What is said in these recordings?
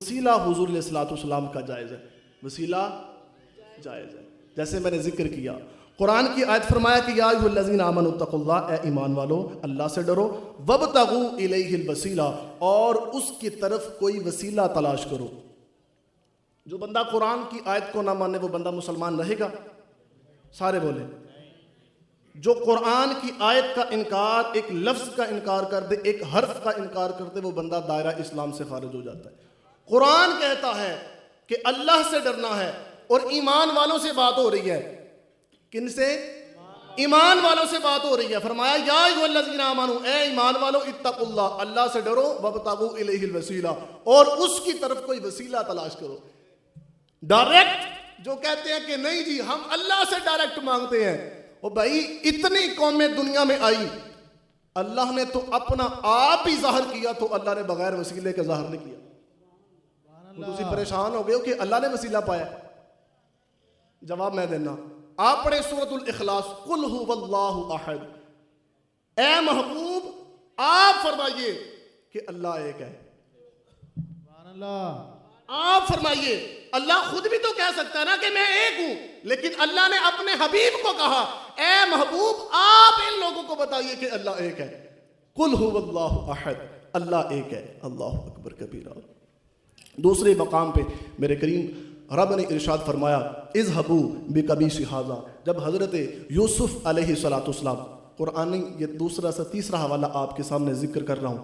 वसीला हुजूर अलैहिस्सलाम का जायज़ है, वसीला जायज़ है। जैसे मैंने जिक्र किया, कुरान की आयत फरमाया कि या अय्युहल्लज़ीना आमनू तक़ुल्लाह, ए ईमान वालो अल्लाह से डरो, वब्तगू इलैहिल वसीला, और उसकी तरफ कोई वसीला तलाश करो। जो बंदा कुरान की आयत को ना माने वो बंदा मुसलमान रहेगा? सारे बोले। जो कुरान की आयत का इनकार, एक लफ्ज़ का इनकार कर दे, एक हर्फ का इनकार कर दे, वो बंदा दायरा इस्लाम से खारिज हो जाता है। कुरान कहता है कि अल्लाह से डरना है, और ईमान वालों से बात हो रही है। किनसे? ईमान वालों से बात हो रही है। फरमाया या अय्युहल्लज़ीना आमनू, ए ईमान वालो, इत्तक़ुल्लाह, अल्लाह से डरो, वब्तगू इलैहिल वसीला, और उसकी तरफ कोई वसीला तलाश करो। डायरेक्ट जो कहते हैं कि नहीं जी हम अल्लाह से डायरेक्ट मांगते हैं, ओ भाई इतनी कौमें दुनिया में आई, अल्लाह ने तो अपना आप ही जाहिर किया, तो अल्लाह ने बगैर वसीले के जाहिर नहीं किया। तो तुम परेशान हो गए हो कि अल्लाह ने वसीला पाया। जवाब मैं देना, आपने सूरतुल इखलास कुल हुवल्लाहु अहद, ए महबूब आप फरमाइए कि अल्लाह एक है। आप फरमाइए। अल्लाह खुद भी तो कह सकता है ना कि मैं एक हूं, लेकिन अल्लाह ने अपने हबीब को कहा, ए महबूब आप इन लोगों को बताइए कि अल्लाह एक है। कुल हुवल्लाहु अहद, अल्लाह एक है। अल्लाहु अकबर कबीरा। दूसरे मकाम पे मेरे करीम रब ने इरशाद फरमाया, इज़हबू बिक़मीसी हाज़ा, जब हज़रत यूसुफ अलैहिस्सलाम, कुरान ये दूसरा से तीसरा हवाला आपके सामने जिक्र कर रहा हूँ,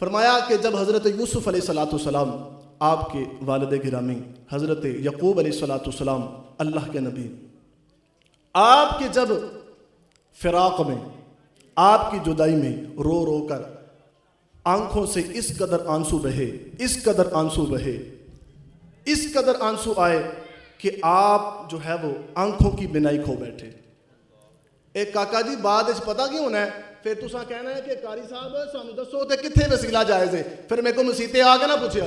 फरमाया कि जब हज़रत यूसुफ अलैहिस्सलाम, आपके वालिद गिरामी हज़रत यक़ूब अलैहिस्सलाम, अल्लाह के नबी, आपके जब फ़िराक़ में, आपकी जुदाई में रो रो कर आंखों से इस कदर आंसू बहे, इस कदर आंसू बहे, इस कदर आंसू आए कि आप जो है वो आंखों की बिनाई खो बैठे। एक काका जी बाद पता क्यों होना है, फिर तुसा कहना है कि कारी साहब सानू दसो ते किथे वसीला जायज़ है, फिर मेरे को मसीते आ के ना पूछे।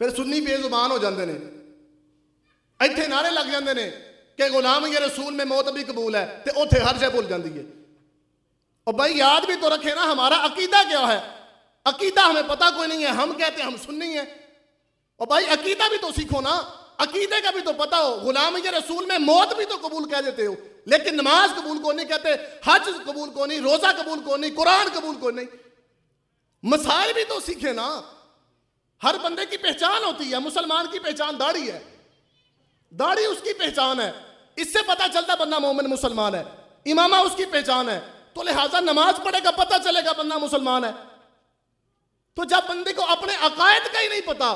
फिर सुन्नी बेजुबान हो जाते हैं, इत्थे नारे लग जाते हैं कि गुलाम ये रसूल में मौत भी कबूल है, तो उथे हर शय भूल जाती है। और भाई याद भी तो रखे ना हमारा अकीदा क्या है। अकीदा हमें पता कोई नहीं है, हम कहते हैं हम सुन्नी हैं। और भाई अकीदा भी तो सीखो ना, अकीदे का भी तो पता हो। गुलाम ये रसूल में मौत भी तो कबूल कह देते हो, लेकिन नमाज कबूल को नहीं कहते, हज कबूल को नहीं, रोजा कबूल को नहीं, कुरान कबूल को नहीं। मसाइल भी तो सीखे ना। हर बंदे की पहचान होती है। मुसलमान की पहचान दाढ़ी है, दाढ़ी उसकी पहचान है, इससे पता चलता बंदा मोमिन मुसलमान है। इमामा उसकी पहचान है, तो लिहाजा नमाज पढ़ेगा पता चलेगा बंदा मुसलमान है। तो जब बंदे को अपने अकायद का ही नहीं पता,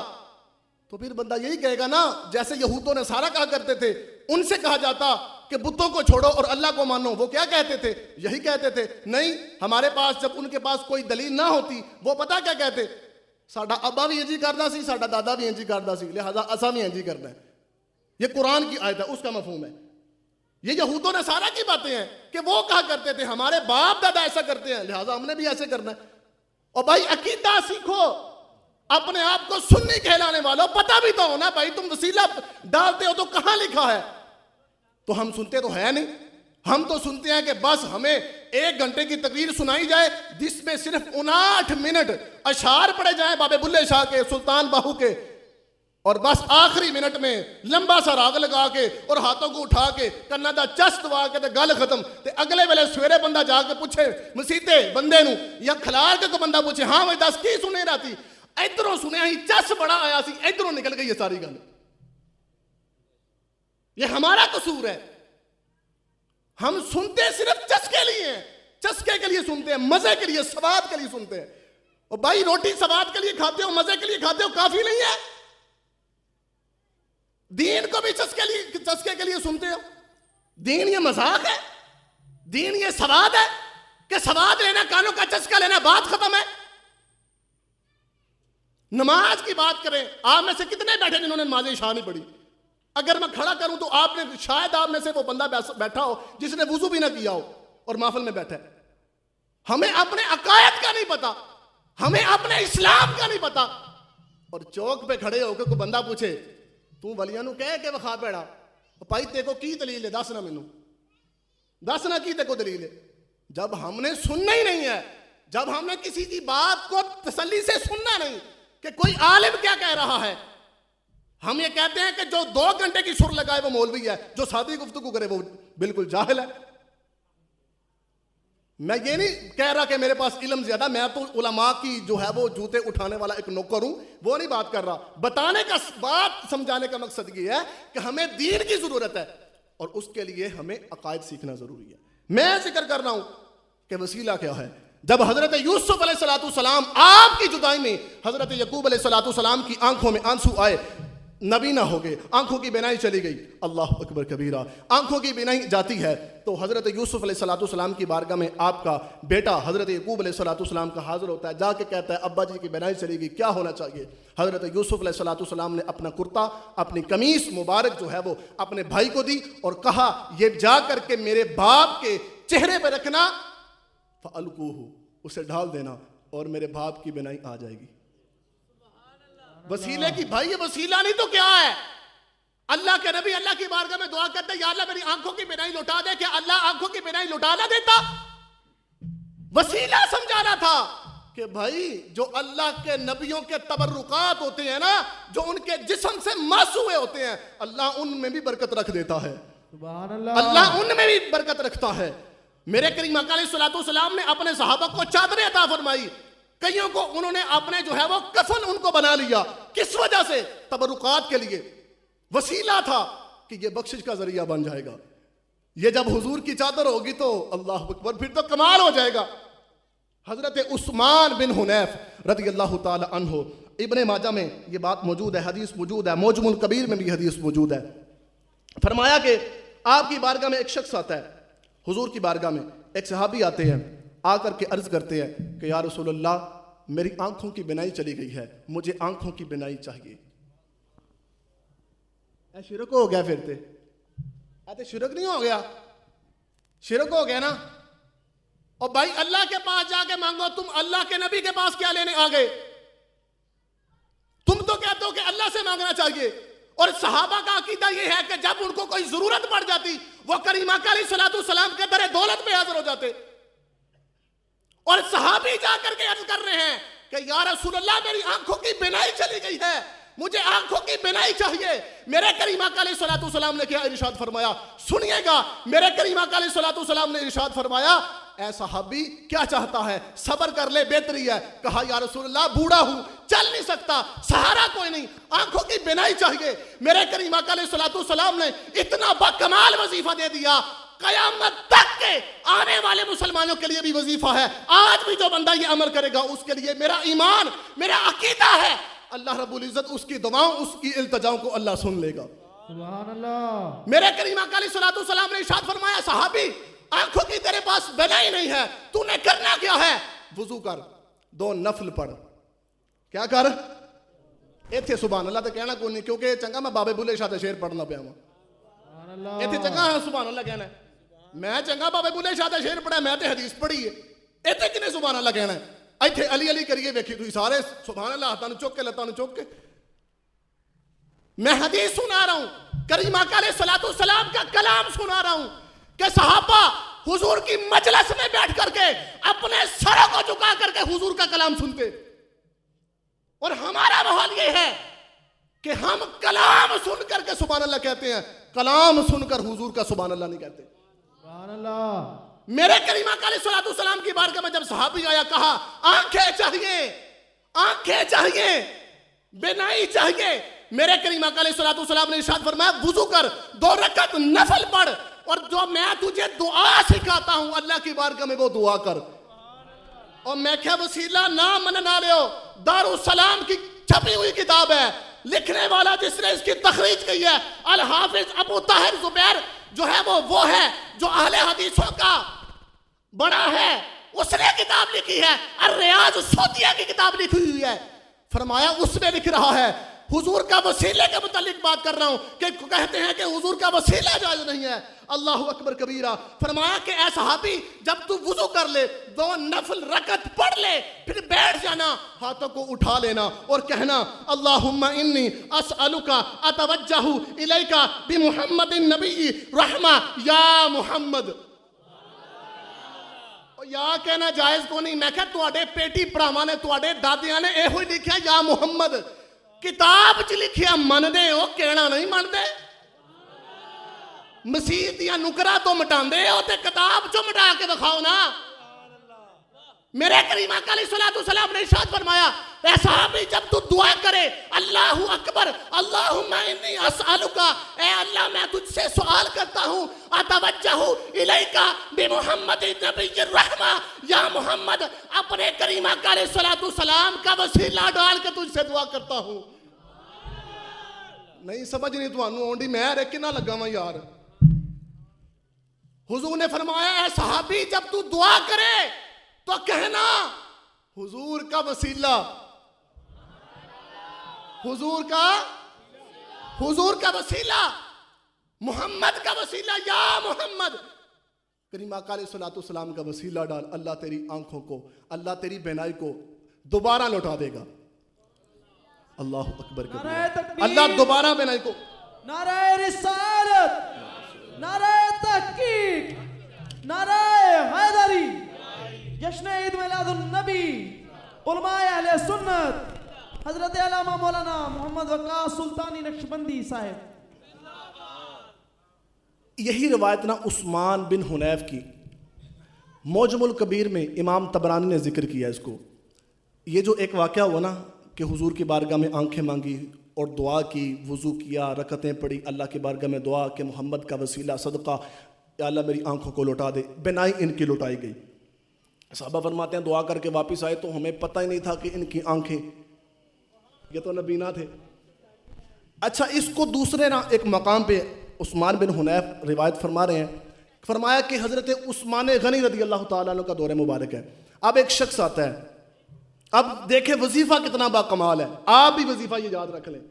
तो फिर बंदा यही कहेगा ना, जैसे यहूदों ने सारा कहा करते थे, उनसे कहा जाता कि बुतों को छोड़ो और अल्लाह को मानो। वो क्या कहते थे? यही कहते थे, नहीं हमारे पास, जब उनके पास कोई दलील ना होती, वो पता क्या कहते, साडा अब्बा भी इंजी करदा सी, साडा दादा भी इंजी करदा सी, लिहाजा असा भी इंजी करना है। ये कुरान की आयत है, उसका मफहूम है। ये यहूदों ने सारा की बातें हैं कि वो कहा करते थे हमारे बाप दादा ऐसा करते हैं, लिहाजा हमने भी ऐसे करना है। और भाई अकीदा सीखो, अपने आप को सुन्नी कहलाने वालों, पता भी तो होना भाई, तुम वसीला डालते हो तो कहां लिखा है। तो हम सुनते तो है नहीं, हम तो सुनते हैं कि बस हमें 1 घंटे की तकरीर सुनाई जाए जिसमें सिर्फ 59 मिनट अशार पढ़े जाए बाबे बुल्ले शाह के, सुल्तान बाहू के, और बस आखिरी मिनट में लंबा सा राग लगा के और हाथों को उठा के कन्ना दा चस दवा के ते गल खत्म। ते अगले वेले सवेरे बंदा जाके पूछे मसीते बंदे नू, या खलार के को बंदा पूछे हाँ भाई दस की सुने राती, इधरों सुने ही चस बड़ा आया सी, इधरों निकल गई ये सारी गल। ये हमारा कसूर है। हम सुनते सिर्फ चस्के लिए हैं, चस्के के लिए सुनते हैं, मजे के लिए, सवाद के लिए सुनते हैं। और भाई रोटी सवाद के लिए खाते हो, मजे के लिए खाते हो, काफी नहीं है। दीन को भी चस्के के लिए सुनते हो। दीन ये मजाक है, दीन ये सवाद है कि सवाद लेना, कानों का चस्का लेना, बात खत्म है। नमाज की बात करें, आप में से कितने बैठे जिन्होंने नमाज इशा नहीं पढ़ी? अगर मैं खड़ा करूं तो आपने, शायद आप में से वो बंदा बैठा हो जिसने वुजू भी ना किया हो और महफिल में बैठा है। हमें अपने अकायद का नहीं पता, हमें अपने इस्लाम का नहीं पता। और चौक पे खड़े होकर कोई बंदा पूछे तू वलियां नू कह के विखा पैड़ा, भाई तेको की दलील है, दस ना मैनू, दस ना की तेको दलील है। जब हमने सुनना ही नहीं है जब हमने किसी की बात को तसल्ली से सुनना नहीं कि कोई आलिम क्या कह रहा है, हम ये कहते हैं कि जो 2 घंटे की सुर लगाए वो मौलवी है, जो सादी गुफ्तगू करे वो बिल्कुल जाहिल है। मैं ये नहीं कह रहा कि मेरे पास इल्म ज्यादा, मैं तो उलमा की जो है वो जूते उठाने वाला एक नौकर हूं, वो नहीं बात कर रहा। बताने का, बात समझाने का मकसद ये है कि हमें दीन की जरूरत है और उसके लिए हमें अकायद सीखना जरूरी है। मैं जिक्र कर रहा हूं कि वसीला क्या है। जब हजरत यूसुफ अलैहिस्सलाम आपकी जुदाई में हजरत यकूब अलैहिस्सलाम की आंखों में आंसू आए, नबी ना हो गए, आंखों की बिनाई चली गई, अल्लाह अकबर कबीरा, आंखों की बिनाई जाती है, तो हजरत यूसुफ अलैहिस्सलाम की बारगाह में आपका बेटा हजरत यकूब अलैहिस्सलाम का हाजिर होता है, जाके कहता है अब्बा जी की बिनाई चली गई, क्या होना चाहिए। हजरत यूसुफ अलैहिस्सलाम ने अपना कुर्ता, अपनी कमीज मुबारक जो है वो अपने भाई को दी और कहा ये जा करके मेरे बाप के चेहरे पर रखना, फ़अल्क़ूहु, उसे ढाल देना और मेरे बाप की बिनाई आ जाएगी। वसीले की, भाई ये वसीला नहीं तो क्या है। अल्लाह के नबी अल्लाह की बारगाह में दुआ करते, या अल्लाह मेरी आंखों की बिनाई लौटा दे, क्या अल्लाह आंखों की बिनाई लौटा ना देता। वसीला समझाना था कि भाई जो अल्लाह के नबियों के तबर्रुकात होते हैं ना, जो उनके जिस्म से मासूम होते हैं, अल्लाह उनमें भी बरकत रख देता है, अल्लाह उनमें भी बरकत रखता है। मेरे करीम अलैहिस्सलाम ने अपने सहाबा को चादरें अता फरमाई, कईयों को उन्होंने अपने जो है वो कफन उनको बना लिया, किस वजह से, तबरुकात के लिए। वसीला था कि ये बख्शिश का जरिया बन जाएगा। ये जब हुजूर की चादर होगी तो अल्लाह अकबर, फिर तो कमाल हो जाएगा। हजरत उस्मान बिन हुनैफ रज़ी अल्लाह ताला अन्हु, इब्ने माजा में ये बात मौजूद है, हदीस मौजूद है, मौजमुल कबीर में भी हदीस मौजूद है। फरमाया कि आपकी बारगाह में एक शख्स आता है, हुजूर की बारगाह में एक सहाबी आते हैं, आकर के अर्ज करते हैं कि या रसूलल्लाह मेरी आंखों की बिनाई चली गई है, मुझे आंखों की बिनाई चाहिए। शिरक हो गया, फिर तो शिरक नहीं हो गया, शिरक हो गया ना। और भाई अल्लाह के पास जाके मांगो, तुम अल्लाह के नबी के पास क्या लेने आ गए। तुम तो कहते हो कि अल्लाह से मांगना चाहिए, और सहाबा का अकीदा यह है कि जब उनको कोई जरूरत पड़ जाती वो करीम आका अलैहिस्सलाम के दरे दौलत पे हाजिर हो जाते। और सहाबी जाकर के अर्ज कर रहे हैं कि या रसूलल्लाह मेरी आंखों की बिनाई चली गई है, मुझे आंखों की बिनाई चाहिए। मेरे करीम आका अलैहिस्सलाम ने क्या इरशाद फरमाया, सुनिएगा। मेरे करीम आका अलैहिस्सलाम ने इरशाद फरमाया, ऐ सहाबी क्या चाहता है, सब्र कर ले, बेहतरी है। कहा या रसूलल्लाह बूढ़ा हूं, चल नहीं सकता, सहारा कोई नहीं, आंखों की बिनाई चाहिए। मेरे करीम आका अलैहिस्सलाम ने इतना बकमाल वजीफा दे दिया, कयामत तक के आने वाले मुसलमानों के लिए भी वजीफा है। आज भी जो बंदा ये अमल करेगा उसके लिए मेरा ईमान, मेरा अकीदा है, अल्लाह रब्बुल इज्जत उसकी दुआओं, उसकी इल्तिजाओं को अल्लाह सुन लेगा। सुभान अल्लाह। मेरे करीम आका अलैहिस्सलाम ने इरशाद फरमाया, सहाबी आंखों की तेरे पास बिनाई नहीं है, तूने करना क्या है, वुजू कर, 2 नफल पढ़। क्या कर, इत्थे सुभान अल्लाह तो कहना कोई नहीं, क्योंकि चंगा मैं बाबे बुले शाह शेर पढ़ना पिया वहां, इत्थे चंगा सुभान अल्लाह कहना है। मैं चंगा बाबे बुले शाह का शेर पढ़ा, मैं तो हदीस पढ़ी है, इतने किने सुभान अल्लाह कहना है। इत्थे अली अली करिए, वेखी तुम सारे सुभान अल्लाह, हाथों चुक के लत्तां चुक के। मैं हदीस सुना रहा हूं, करीम आका अलैहिस्सलाम का कलाम सुना रहा हूं कि सहाबा हुजूर की मजलिस में बैठ करके अपने सरों को झुका करके हुजूर का कलाम सुनते। और हमारा माहौल ये है कि हम कलाम सुन करके सुभान अल्लाह कहते हैं, कलाम सुनकर हुजूर का सुभान अल्लाह नहीं कहते। सुभान अल्लाह। मेरे करीम आका अलैहिस्सलाम की बारगाह में जब सहाबी आया, कहा आंखें चाहिए, आंखें चाहिए, बिनाई चाहिए। मेरे करीम आका अलैहिस्सलाम ने इरशाद फरमाया, वुजू कर, 2 रकात नफल पढ़, और जो मैं तुझे दुआ सिखाता हूं अल्लाह की बारगाह में वो दुआ कर। और मैं क्या वसीला ना मन ना लियो, दारुस्सलाम की छपी हुई किताब है, लिखने वाला जिसने इसकी तखरीज की है अल हाफिज अबू ताहिर जुबैर जो है वो है जो अहले हदीसों का बड़ा है, उसने किताब लिखी है, अर्रियाज सोतिया की किताब लिखी हुई है। फरमाया उसमें लिख रहा है, हुजूर का वसीले के मुतालिक बात कर रहा हूं कि कहते हैं कि हुजूर का वसीला जायज नहीं है। अल्लाहु अकबर कबीरा। फरमाया कि ऐ सहाबी जब तू वुजू कर ले, 2 नफल रकत पढ़ ले, फिर बैठ जाना, हाथों को उठा लेना और कहना अल्लाहुम्मा इन्नी अस्अलुका अतवज्जहु इलैका बि मुहम्मदिन नबी रहमा या मुहम्मद। या कहना जायज को नहीं। मैं क्या तुहाडे पेटी भरावां ने तुहाडे दादियां ने एहो ही लिखिया या मुहम्मद, किताब च लिखिया मनदे हो, कहना नहीं मनदे। मसीह दियां नुकरा तो मिटांदे हो ते किताब चो मिटा के दिखाओ ना। मेरे करीम आका अलैहिस्सलातु वस्सलाम ने इरशाद फरमाया, ऐ सहाबी जब तू दुआ करे अल्लाहु अकबर अल्लाहुम्मा इन्नी असअलुका, ए अल्लाह मैं तुझसे सवाल करता हूँ, अतवज्जहु इलैका बिमुहम्मदिन नबिय्यर रहमा, या मोहम्मद अपने करीम आका अलैहिस्सलातु वस्सलाम का वसीला डाल के तुझसे दुआ करता हूँ। नहीं समझ नहीं तुहानू आउंदी, मैं रे किना लगा वां यार। हुजूर ने फरमाया, ऐ सहाबी जब तू दुआ करे तो कहना हुजूर का वसीला, हुजूर का वसीला, मोहम्मद का वसीला, या मोहम्मद करीम आका अलैहिस्सलातु वस्सलाम का वसीला डाल। अल्लाह तेरी आंखों को, अल्लाह तेरी बेनाई को दोबारा लौटा देगा। अल्लाह अकबर कबीर। अल्लाह दोबारा बेनाई को। नारे रिसालत, नारे तहकीक, नारे हैदरी, जश्न ईद मिलादुन नबी, उलमाए अहले सुन्नत, हजरत अल्लामा मौलाना मोहम्मद वक्कास सुल्तानी नक्शबंदी साहब। यही रवायत ना उस्मान बिन हुनैफ की मौजमुल कबीर में इमाम तबरानी ने जिक्र किया इसको। ये जो एक वाक़या हुआ ना कि हुजूर की बारगाह में आंखें मांगी और दुआ की, वज़ू किया, रकतें पढ़ी, अल्लाह की बारगाह में दुआ कि मोहम्मद का वसीला सदका या अल्लाह मेरी आंखों को लौटा दे। बेनाई इनकी लौटाई गई। साहबा फरमाते हैं दुआ करके वापस आए तो हमें पता ही नहीं था कि इनकी आंखें, ये तो नबीना थे। अच्छा, इसको दूसरे ना एक मकाम पे उस्मान बिन हुनैफ रिवायत फरमा रहे हैं, फरमाया कि हज़रत उस्मान गनी रज़ी अल्लाह ताला अन्हु का दौर मुबारक है। अब एक शख्स आता है, अब देखे वजीफ़ा कितना बाकमाल है। आप भी वजीफ़ा ये याद रख लें,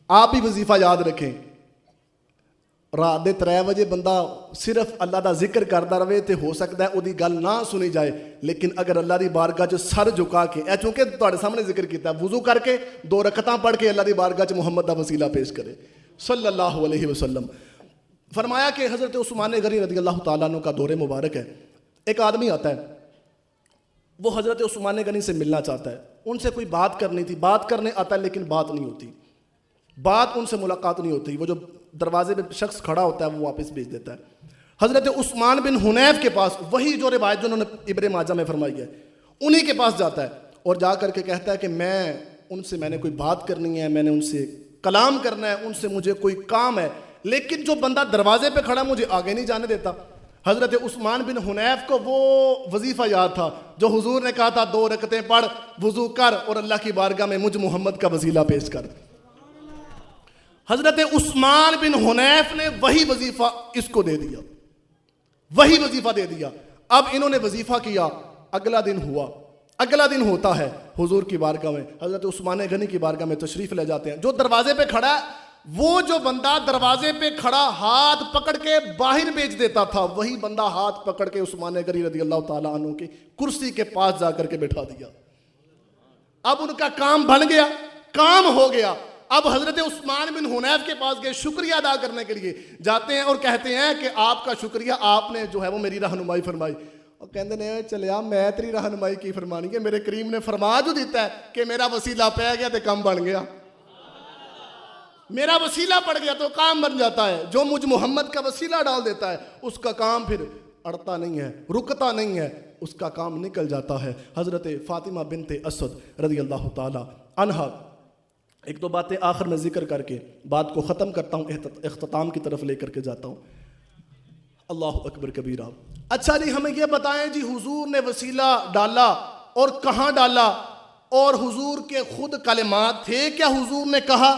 आप भी वजीफ़ा याद रखें। रात दे 3 बजे बंदा सिर्फ अल्लाह का जिक्र करता रहे तो हो सकता है उसकी गल ना सुनी जाए, लेकिन अगर अल्लाह की बारगाह च सर झुका के, चूंकि तुहाडे सामने जिक्र किया, वुजू करके 2 रकतां पढ़ के अल्लाह की बारगाह च मुहम्मद का वसीला पेश करे सल्लल्लाहु अलैहि वसल्लम। फरमाया कि हज़रत उस्मान गनी रज़ी अल्लाह ताला अन्हु का दौर मुबारक है। एक आदमी आता है, वो हज़रत उस्मान गनी से मिलना चाहता है, उनसे कोई बात करनी थी, बात करने आता है लेकिन बात नहीं होती, बात उनसे मुलाकात नहीं होती। वो जो दरवाजे पे शख्स खड़ा होता है वो वापस भेज देता है। हज़रत उस्मान बिन हुनैफ के पास, वही जो रिवायत जो उन्होंने इब्ने माजा में फरमाई है, उन्हीं के पास जाता है और जा करके कहता है कि मैंने कोई बात करनी है, मैंने उनसे कलाम करना है, उनसे मुझे कोई काम है, लेकिन जो बंदा दरवाजे पे खड़ा मुझे आगे नहीं जाने देता। हज़रत उस्मान बिन हुनैफ को वो वजीफ़ा याद था जो हुजूर ने कहा था 2 रकतें पढ़, वज़ू कर और अल्लाह की बारगाह में मुझ मोहम्मद का वसीला पेश कर। हज़रत उस्मान बिन हुनैफ ने वही वजीफ़ा इसको दे दिया, वही वजीफ़ा दे दिया। अब इन्होंने वजीफ़ा किया, अगला दिन हुआ, अगला दिन होता है हुजूर की बारगाह में, हज़रत उस्मान गनी की बारगाह में तशरीफ़ ले जाते हैं। जो दरवाजे पे खड़ा है, वो जो बंदा दरवाजे पे खड़ा हाथ पकड़ के बाहर भेज देता था, वही बंदा हाथ पकड़ के उस्मान गनी रज़ी अल्लाह ताला अन्हु की कुर्सी के पास जाकर के बैठा दिया। अब उनका काम बन गया, काम हो गया। अब हज़रत उस्मान बिन हुनैफ के पास गए शुक्रिया अदा करने के लिए, जाते हैं और कहते हैं कि आपका शुक्रिया, आपने जो है वो मेरी रहनुमाई फरमाई। और कहते ने चलिया मैं तेरी रहनुमाई की फरमानी है, मेरे करीम ने फरमा जो दिता है कि मेरा वसीला पै गया तो काम बन गया, मेरा वसीला पड़ गया तो काम बन जाता है। जो मुझ मोहम्मद का वसीला डाल देता है उसका काम फिर अड़ता नहीं है, रुकता नहीं है, उसका काम निकल जाता है। हज़रत फ़ातिमा बिनते असद रज़ी अल्लाह ताला अन्हा, एक दो बातें आखिर में जिक्र करके बात को ख़त्म करता हूँ, इख्तिताम की तरफ लेकर के जाता हूँ। अल्लाह अकबर कबीरा। अच्छा जी, हमें यह बताएं जी, हुजूर ने वसीला डाला और कहाँ डाला, और हुजूर के खुद कलिमात थे क्या हुजूर ने कहा?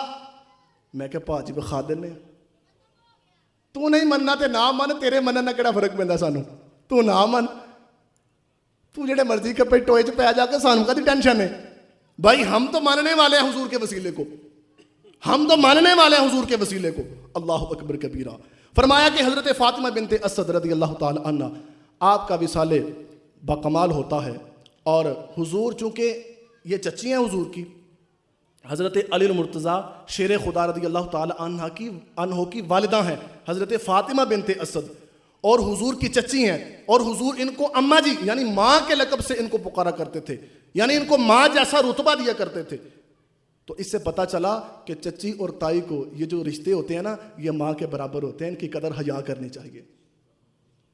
मैं क्या भाजी विखा देने, तू नहीं मनना तो ना मन, तेरे मनन का फर्क पैंदा सानू, तू ना मन, तू जेड़े मर्जी कपड़े टोए च पै जाके सानू कदी टेंशन है भाई, हम तो मानने वाले हैं हुजूर के वसीले को, हम तो मानने वाले हैं हुजूर के वसीले को। अल्लाह अकबर कबीरा। फरमाया कि हज़रत फ़ातिमा बिनते असद रज़ी अल्लाह ताला अन्हा, आपका विसाले बाकमाल होता है, और हुजूर चूँकि ये चच्ची हैं हुजूर की, हज़रत अली मुर्तज़ा शेर खुदा रज़ी अल्लाह ताला अन्हा की वालिदा हैं हज़रत फ़ातिमा बिनते असद, और हुजूर की चच्ची हैं, और हुजूर इनको अम्मा जी यानी माँ के लक़ब से इनको पुकारा करते थे, यानी इनको माँ जैसा रुतबा दिया करते थे। तो इससे पता चला कि चच्ची और ताई को ये जो रिश्ते होते हैं ना, ये माँ के बराबर होते हैं, इनकी कदर हया करनी चाहिए।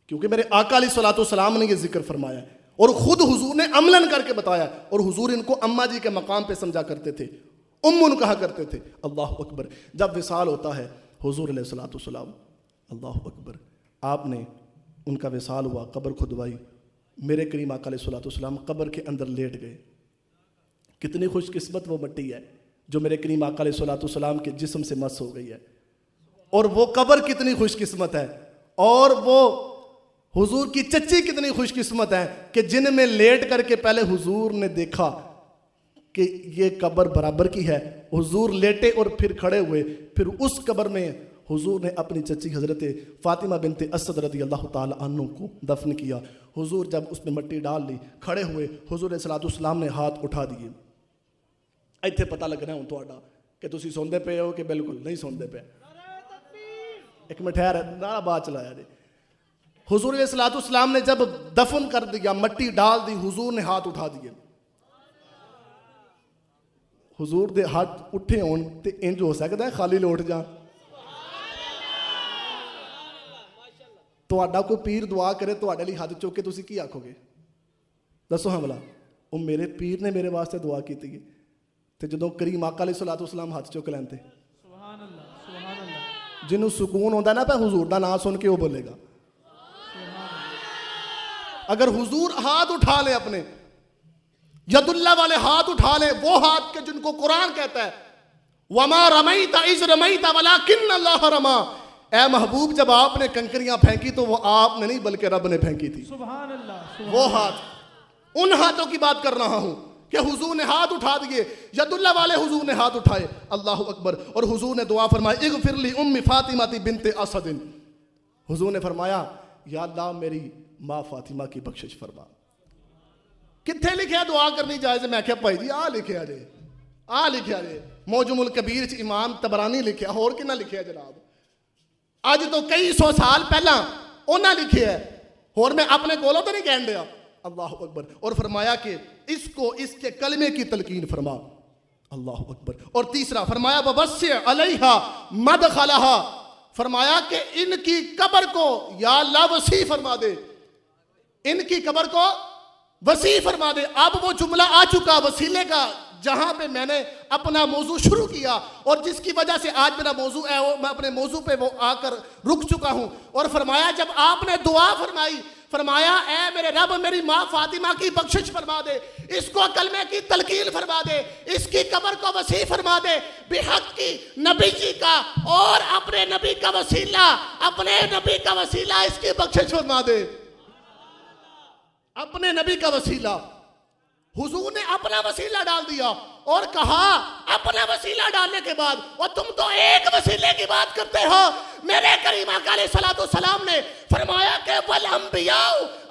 क्योंकि मेरे आका अलैहिस्सलाम ने ये जिक्र फरमाया है और ख़ुद हुजूर ने अमलन करके बताया, और हुजूर इनको अम्मा जी के मकाम पे समझा करते थे, उम्मुन कहा करते थे। अल्लाह अकबर। जब विसाल होता है हुजूर अलैहिस्सलाम, अल्लाह अकबर, आपने उनका विसाल हुआ, कब्र खुदवाई, मेरे करीम आका अलैहिस्सलाम कब्र के अंदर लेट गए। कितनी खुशकिस्मत वो मट्टी है जो मेरे करीम आका अलैहिस्सलाम के जिस्म से मस हो गई है, और वो कब्र कितनी खुशकिस्मत है, और वो हुजूर की चच्ची कितनी खुशकिस्मत है कि जिनमें लेट करके पहले हुजूर ने देखा कि ये कब्र बराबर की है। हुजूर लेटे और फिर खड़े हुए, फिर उस कब्र में हुजूर ने अपनी चच्ची हज़रत फ़ातिमा बिनते असद रज़ी अल्लाह ताला अन्हु को दफन किया। हुजूर जब उसमें मिट्टी डाल ली, खड़े हुए, हुजूर सलाम ने हाथ उठा दिए। ਇੱਥੇ पता लगना हूँ ਤੁਹਾਡਾ कि तुसी सुनते पे हो कि बिल्कुल नहीं सुनते पे। एक मिनट ठहर, नारा बात चलाया जी। हुजूर सलाम ने जब दफन कर दिया, मिट्टी डाल दी, हुजूर ने हाथ उठा दिए। हुजूर दे हाथ उठे होन ते इंज हो सकता है खाली लौट जा। ਤੁਹਾਡਾ कोई पीर दुआ करे ਤੁਹਾਡੇ ਲਈ हथ चुक के तुसी की आखोगे? दसो हाँ भला। वो मेरे पीर ने मेरे वास्ते दुआ की थी, तो जो करीम आका अलैहिस्सलाम हाथ चुक लेंते, जिन्हों सुकून होता ना, हुजूर का नाम सुन के वो बोलेगा। अगर हुजूर हाथ उठा ले अपने, यदुल्ला वाले हाथ उठा ले, वो हाथ के जिनको कुरान कहता है वमा रमैता इज़ रमैता वलाकिन्न अल्लाह रमा। ए महबूब, जब आपने कंकरियां फेंकी तो वो आपने नहीं बल्कि रब ने फेंकी थी। सुभान अल्लाह। वो हाथ, उन हाथों की बात कर रहा हूं कि हुजूर ने हाथ उठा दिए, यदुल्ला वाले हुजूर ने हाथ उठाए। अल्लाह अकबर। और हुजूर ने दुआ फरमाई, इगफिरली उम्मी फातिमा बिनते असदिन। हुजूर ने फरमाया, या अल्लाह मेरी माँ फातिमा की बख्शिश फरमा। कितने लिखे दुआ करनी जायज़? मैं क्या भाई जी आ लिखे जे, आ लिखे जे मौजमुल कबीर च इमाम तबरानी लिखा, होर किन्ना लिखे जनाब? अज तो कई सौ साल पहला उन्हें लिखे है, होर मैं अपने कोलों तो नहीं कह दिया। अल्लाह अकबर। और फरमाया कि इसको इसके कलमे की तलकीन फरमा। अल्लाह अकबर। और तीसरा फरमाया वबस्सिअ अलैहा मदखलहा, फरमाया कि इनकी कब्र को या अल्लाह वसी फरमा दे, इनकी कब्र को वसी फरमा दे। अब वो जुमला आ चुका वसीले का, जहां पे मैंने अपना मौजू शुरू किया और जिसकी वजह से आज मेरा मौजू है, वो मैं अपने मौजू पे वो आकर रुक चुका हूं। और फरमाया जब आपने दुआ फरमाई, फरमाया ए मेरे रब मेरी माँ फातिमा की बख्शिश फरमा दे, इसको कलमे की तलकीन फरमा दे, इसकी कब्र को वसी फरमा दे, बेहक की नबी जी का और अपने नबी का वसीला, अपने नबी का वसीला इसकी बख्शिश फरमा दे। अपने नबी का वसीला, हुजूर ने अपना वसीला डाल दिया और कहा अपना वसीला डालने के बाद, और तुम तो एक वसीले की बात करते हो। मेरे करीम आका अलैहिस्सलाम ने फरमाया कि वल अंबिया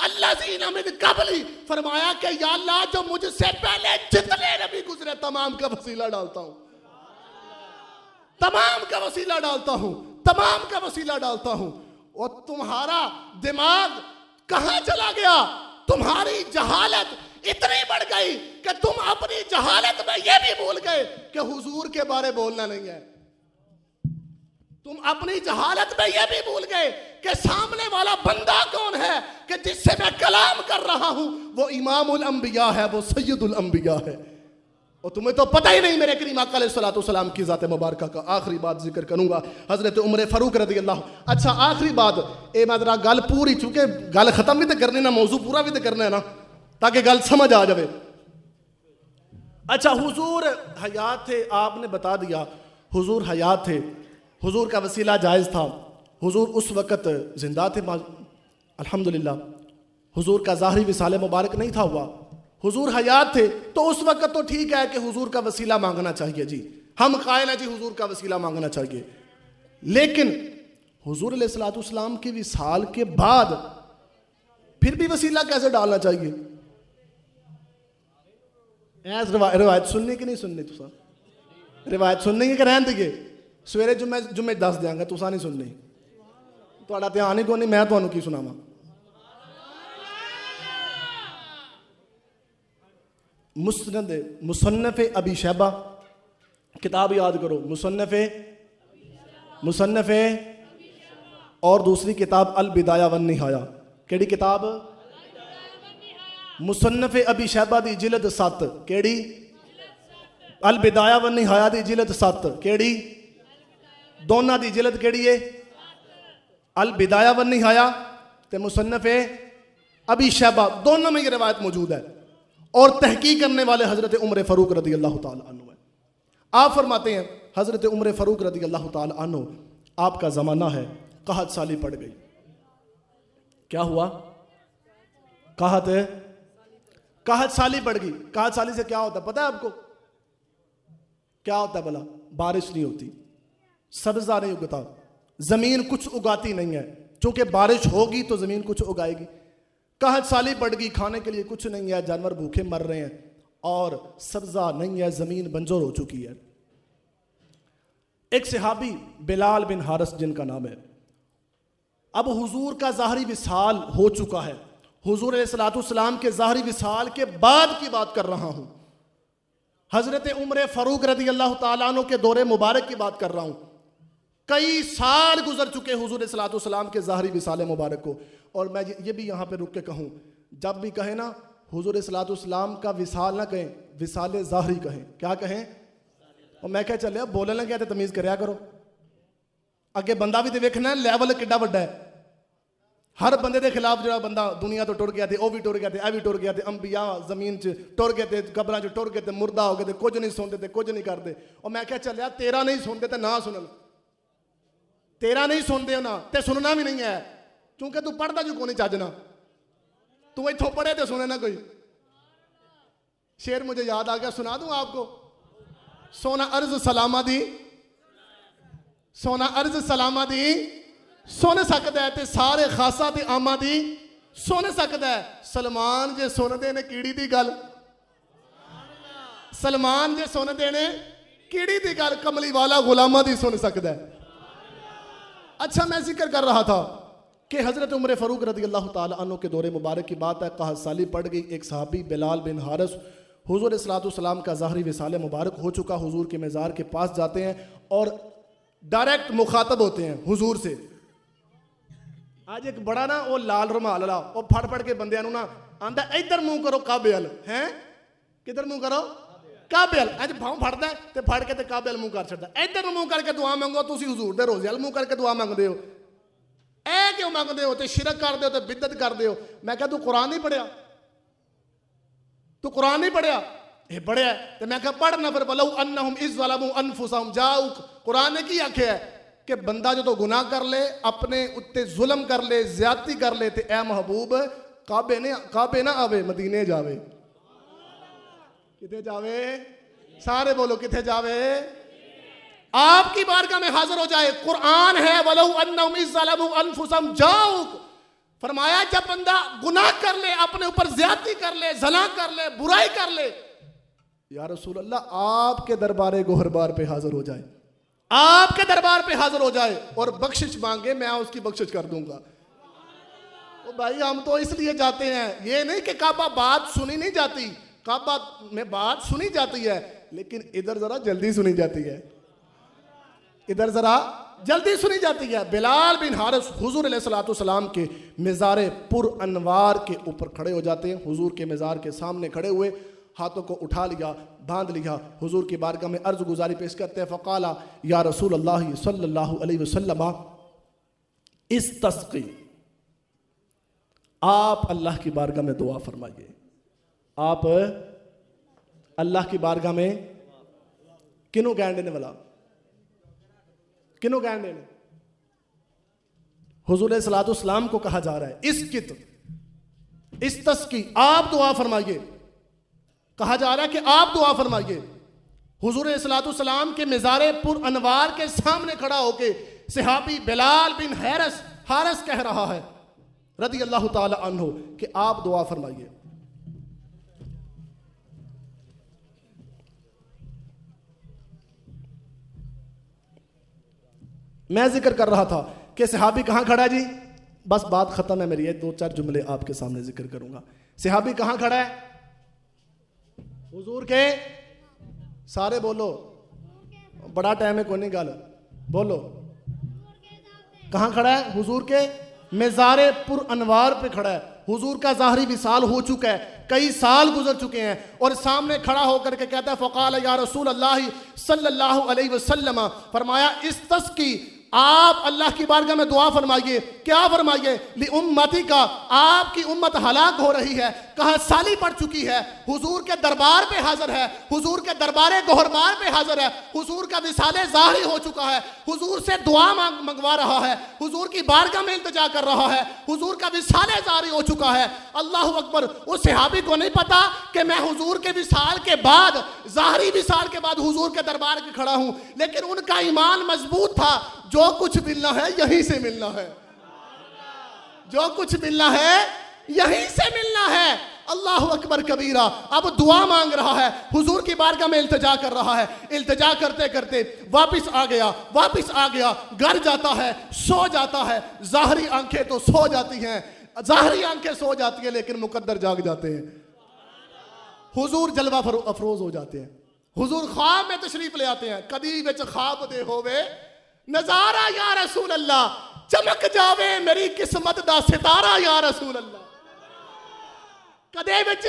अल्लज़ीना मिन क़ब्ली, फरमाया कि या अल्लाह जो मुझसे पहले जितने नबी गुजरे तमाम का वसीला डालता हूं, तमाम का वसीला डालता हूं, तमाम का वसीला डालता हूं। और तुम्हारा दिमाग कहां चला गया? तुम्हारी जहालत इतनी बढ़ गई कि तुम अपनी जहालत में यह भी भूल गए कि हुजूर के बारे बोलना नहीं है। तुम अपनी जहालत में यह भी भूल गए कि सामने वाला बंदा कौन है, कि जिससे मैं कलाम कर रहा हूं वो इमामुल अंबिया है, वो सैयदुल अंबिया है। और तुम्हें तो पता ही नहीं मेरे करीम आका अलैहिस्सलाम की ज़ात मुबारक का। आखिरी बात जिक्र करूंगा हजरत उमर फारूक रज़ी अल्लाह। अच्छा आखिरी बात, ए मैं जरा गल पूरी, चूंकि गल खत्म भी तो करनी ना, मौजू पूरा भी तो करना है ना, ताकि गल समझ आ जाए। अच्छा हुजूर हयात थे, आपने बता दिया हुजूर हयात थे, हुजूर का वसीला जायज़ था, हुजूर उस वक़्त जिंदा थे अल्हम्दुलिल्लाह, हुजूर का ज़ाहरी विसाल मुबारक नहीं था हुआ, हुजूर हयात थे, तो उस वक़्त तो ठीक है कि हुजूर का वसीला मांगना चाहिए जी, हम कायल हैं जी हुजूर का वसीला मांगना चाहिए। लेकिन हुजूर अलैहिस्सलाम के विसाल के बाद फिर भी वसीला कैसे डालना चाहिए? ऐस रिवायत सुननी कि नहीं सुननी? तुसा रिवायत सुननी है कि रहन दिए? सवेरे जुम्मे दस देंगे, तुसा नहीं सुननी ਤੁਹਾਡਾ ਧਿਆन ही कोई नहीं, मैं ਤੁਹਾਨੂੰ की सुनावा। मुसन्नफ़ अबी शैबा, किताब याद करो, मुसन्नफ़ और दूसरी किताब अल बिदाया वन निहाया। केड़ी किताब? मुसन्नफ़ अबी शैबा दी जिलद 7, केड़ी? अल बिदाया वन निहाया दी जिलद 7, केड़ी? दोनों दी जिलद केड़ी है? अल बिदाया वन निहाया ते मुसन्नफ़ अबी शैबा, दोनों में ये रिवायत मौजूद है। और तहकीक करने वाले हज़रत उमर फ़ारूक रदी अल्लाह ताला अन्हु है। आप फरमाते हैं हज़रत उमर फ़ारूक रदी अल्लाह ताला अन्हु, आपका ज़माना है, कहत साली पड़ गई। क्या हुआ? कहत साली पड़ गई। कहत साली से क्या होता है पता है आपको? क्या होता है भला? बारिश नहीं होती, सब्ज़ा नहीं उगता, ज़मीन कुछ उगाती नहीं है। चूँकि बारिश होगी तो ज़मीन कुछ उगाएगी। कहत साली पड़ गई, खाने के लिए कुछ नहीं है, जानवर भूखे मर रहे हैं और सब्ज़ा नहीं है, ज़मीन बंजर हो चुकी है। एक सहाबी बिलाल बिन हारिस जिनका नाम है, अब हुजूर का ज़ाहरी विसाल हो चुका है। हुजूर अलैहिस्सलाम के ज़ाहरी विसाल के बाद की बात कर रहा हूँ। हज़रत उमर फ़ारूक रज़ी अल्लाह ताला अन्हु के दौरे मुबारक की बात कर रहा हूँ। कई साल गुजर चुके हुजूर अलैहिस्सलाम के ज़ाहरी विसाल मुबारक को। और मैं ये भी यहाँ पे रुक के कहूँ, जब भी कहें ना हुजूर अलैहिस्सलाम का विसाल ना कहें, विसाल ज़ाहरी कहें। क्या कहें? और मैं क्या चलिया बोलने लगे तो तमीज़ कराया करो। अगे बंदा भी तो वेखना लैवल किड्डा वड्डा है। हर बंदे के खिलाफ जो बंदा दुनिया तो टुर गया थे, वह भी टुर गया थे, यह भी टुर गया थे, अंबिया जमीन च टुर गए थे, कब्रां च टुर गए थे, मुर्दा हो गए थे, कुछ नहीं सुनते थे, कुछ नहीं करते। और मैं क्या चलिया तेरा नहीं सुनते तो ना सुनन, तेरा नहीं सुनते हो ना ते सुनना भी नहीं है, क्योंकि तू पढ़ता जो को नहीं चजना। तू इतों पढ़े तो सुने ना कोई। शेर मुझे याद आ गया, सुना दूं आपको। सोना अर्ज सलामा दी, सोना अर्ज सलामा दी सुन सकता है ते सारे खासा ते आमा दी सुन सकता है। सलमान जे सुनते ने कीड़ी दी गल, सलमान जे सुनते ने कीड़ी दी गल, कमली वाला गुलामा दी सुन सकता है। अच्छा, मैं जिक्र कर रहा था कि हज़रत उमर फ़ारूक रज़ी अल्लाह ताला अन्हु के दौरे मुबारक की बात है। कहत साली पड़ गई। एक सहाबी बिलाल बिन हारिस, हुजूर अलैहिस्सलाम का ज़ाहरी विसाल मुबारक हो चुका, हुजूर के मज़ार के पास जाते हैं और डायरेक्ट मुखातब होते हैं हुजूर से। आज एक बड़ा ना वो लाल रुमाल वाला वो फड़ फड़ के बंदियां ना आंदा, इधर मुंह करो काबे अल है, किधर मुंह करो काबे अल। अज भाव फड़दा ते फड़ के ते काबे अल मुंह कर छड्डा। इधर मुंह करके दुआ मंगो, तुसी हुजूर दे रोज़े अल मुंह करके दुआ मंगदे हो। ऐ क्यों मंगदे हो? ते शिरक करदे हो, ते बिदअत करदे हो। मैं कहा तू कुरान नहीं पढ़िया, तू कुरान नहीं पढ़िया? ये पढ़िया। तो मैं कहा पढ़ ना फिर। बोला अन्नहुम इज़ ज़लमू अनफुसहुम जाऊक। कुरान ने की आख्या है कि बंदा जो तो गुनाह कर ले, अपने उत्ते जुल्म कर ले, ज्यादती कर ले, ते ए महबूब काबे ना आवे, मदीने जावे। किथे जावे? सारे बोलो किथे जावे? आपकी बारगाह में हाजिर हो जाए। कुरान है वलौ अन्नहुम इज़ ज़लमू अनफुसहुम जाऊक। फरमाया जब बंदा गुनाह कर ले, अपने ऊपर ज्यादती कर ले, ज़ना कर ले, बुराई कर ले, या रसूल अल्लाह आपके दरबार गोहरबार पे हाजिर हो जाए, आपके दरबार पे हाजिर हो जाए और बख्शिश मांगे, मैं उसकी बख्शिश कर दूंगा। तो भाई हम तो इसलिए जाते हैं, ये नहीं कि काबा बात सुनी नहीं जाती, काबा में बात सुनी जाती है, लेकिन इधर जरा जल्दी सुनी जाती है, इधर जरा जल्दी सुनी जाती है। बिलाल बिन हारिस हुजूर अलैहिस्सलाम के मज़ार पुर अनवार के ऊपर खड़े हो जाते हैं। हुजूर के मज़ार के सामने खड़े हुए हाथों को उठा लिया, बांध लिया, हुजूर की बारगाह में अर्ज गुजारी पेश करते हैं। फ़क़ाला या रसूल अल्लाह सल्लल्लाहु अलैहि वसल्लम इस्तस्क़ी, आप अल्लाह की बारगाह में दुआ फरमाइए। आप अल्लाह की बारगाह में किनों ज्ञान देने वाला, किनों ज्ञान देने? हुजूर अलैहिस्सलाम को कहा जा रहा है इस्तस्क़ी, आप दुआ फरमाइए। कहा जा रहा है कि आप दुआ फरमाइए। हुजूर अलैहिस्सलाम के मज़ार पुर अनवार के सामने खड़ा होके सहाबी बिलाल बिन हारिस कह रहा है रज़ी अल्लाह ताला अन्हु कि आप दुआ फरमाइए। मैं जिक्र कर रहा था कि सहाबी कहाँ खड़ा है जी? बस बात खत्म है मेरी, ये 2-4 जुमले आपके सामने जिक्र करूंगा। सहाबी कहाँ खड़ा है? हुजूर के, सारे बोलो, बड़ा टाइम है, कोई नहीं गल बोलो, कहाँ खड़ा है? हुजूर के मज़ारे पुर अनवार पे खड़ा है। हुजूर का ज़ाहरी विसाल हो चुका है, कई साल गुजर चुके हैं, और सामने खड़ा होकर के कहता है फ़क़ाल या रसूल अल्लाह सल्लल्लाहु अलैहि वसल्लम, फरमाया इस्तस्की, आप अल्लाह की बारगाह में दुआ फरमाइए। क्या फरमाइए? लि उम्मती का, आपकी उम्मत हलाक हो रही है, कहा साली पड़ चुकी है, हुजूर के दरबार पे हाजिर है, हुजूर के दरबारे गोहरबार पे हाजिर है, हुजूर का विसाले ज़ाहिर हो चुका है, हुजूर से दुआ मंगवा रहा है, हुजूर की बारगाह में इल्तिजा कर रहा है, हुजूर का विसाले ज़ाहिर हो चुका है। अल्लाह अकबर। उस सहाबी को नहीं पता कि मैं हुजूर के विसाल के बाद, ज़ाहिरी विसाल के बाद हुजूर के दरबार के खड़ा हूं, लेकिन उनका ईमान मजबूत था, जो कुछ मिलना है यहीं से मिलना है, जो कुछ मिलना है यहीं से मिलना है। अल्लाह अकबर कबीरा। अब दुआ मांग रहा है, हुजूर की बारगाह में इल्तिजा कर रहा है, इल्तिजा करते करते वापस आ गया, घर जाता है, सो जाता है। ज़ाहरी आंखें तो सो जाती हैं, ज़ाहरी आंखें सो जाती हैं, लेकिन मुकद्दर जाग जाते हैं। हुजूर जलवा अफरोज हो जाते हैं, हुजूर ख्वाब में तशरीफ ले आते हैं। कदी विच ख्वाब दे होवे नजारा या रसूल अल्लाह, चमक जावे मेरी किस्मत दा सितारा या रसूल अल्लाह। कदे विच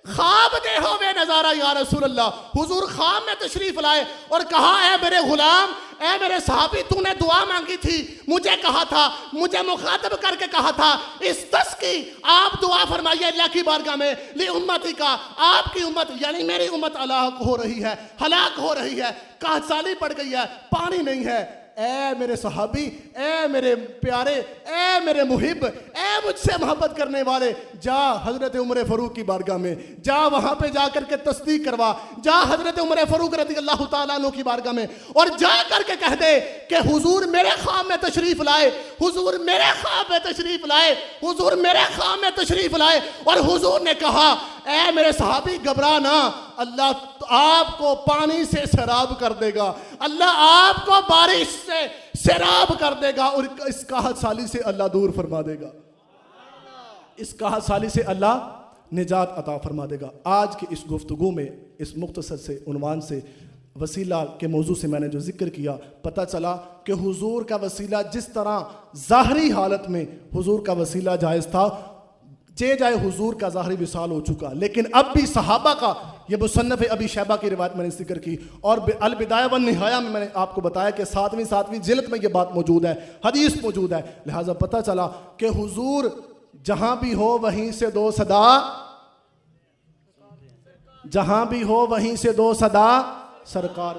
ख्वाब दे होवे नजारा या रसूल अल्लाह। हुजूर ख्वाब में तशरीफ लाए और कहा, ऐ मेरे गुलाम, ऐ मेरे सहाबी, तूने दुआ मांगी थी, मुझे कहा था, मुझे मुखातब करके कहा था, इस तस की आप दुआ फरमाइए अल्लाह की बारगाह में, ली उम्मती का, आपकी उम्मत यानी मेरी उम्मत हलाक हो रही है, हलाक हो रही है, काहसाली पड़ गई है, पानी नहीं है। ऐ मेरे सहाबी, ऐ मेरे प्यारे, ऐ मेरे मुहिब, ऐ मुझसे मोहब्बत करने वाले, जा हजरत उमर फारूक की बारगाह में, जा वहां पे जा करके तस्दीक करवा, जा हजरत उमर फारूक रज़ी अल्लाह तआला अन्हु की बारगाह में, और जा करके कह दे कि हुजूर मेरे ख्वाब में तशरीफ लाए, हुजूर मेरे ख्वाब में तशरीफ लाए, हुजूर मेरे ख्वाब में तशरीफ लाए। और हुजूर ने कहा, ऐ मेरे सहाबी घबरा ना, अल्लाह आपको पानी से सैराब कर देगा, अल्लाह आपको बारिश से सैराब कर देगा, और इस काहत साली से अल्लाह दूर फरमा देगा, इस काहत साली से अल्लाह निजात अता फरमा देगा। आज की इस गुफ्तगू में, इस मुख्तसर से उन्वान से, वसीला के मौजू से मैंने जो जिक्र किया, पता चला कि हुजूर का वसीला जिस तरह ज़ाहरी हालत में हुजूर का वसीला जायज़ था, जाए हुजूर का ज़ाहरी विसाल हो चुका, लेकिन अब भी सहाबा का, ये मुसन्नफ़ अबी शैबा की रिवायत मैंने जिक्र की, और अल बिदाया वन निहाया में मैंने आपको बताया कि 7वीं जिल्द में ये बात मौजूद है, हदीस मौजूद है। लिहाजा पता चला कि हुजूर जहां भी हो वहीं से दो सदा, जहां भी हो वहीं से दो सदा सरकार।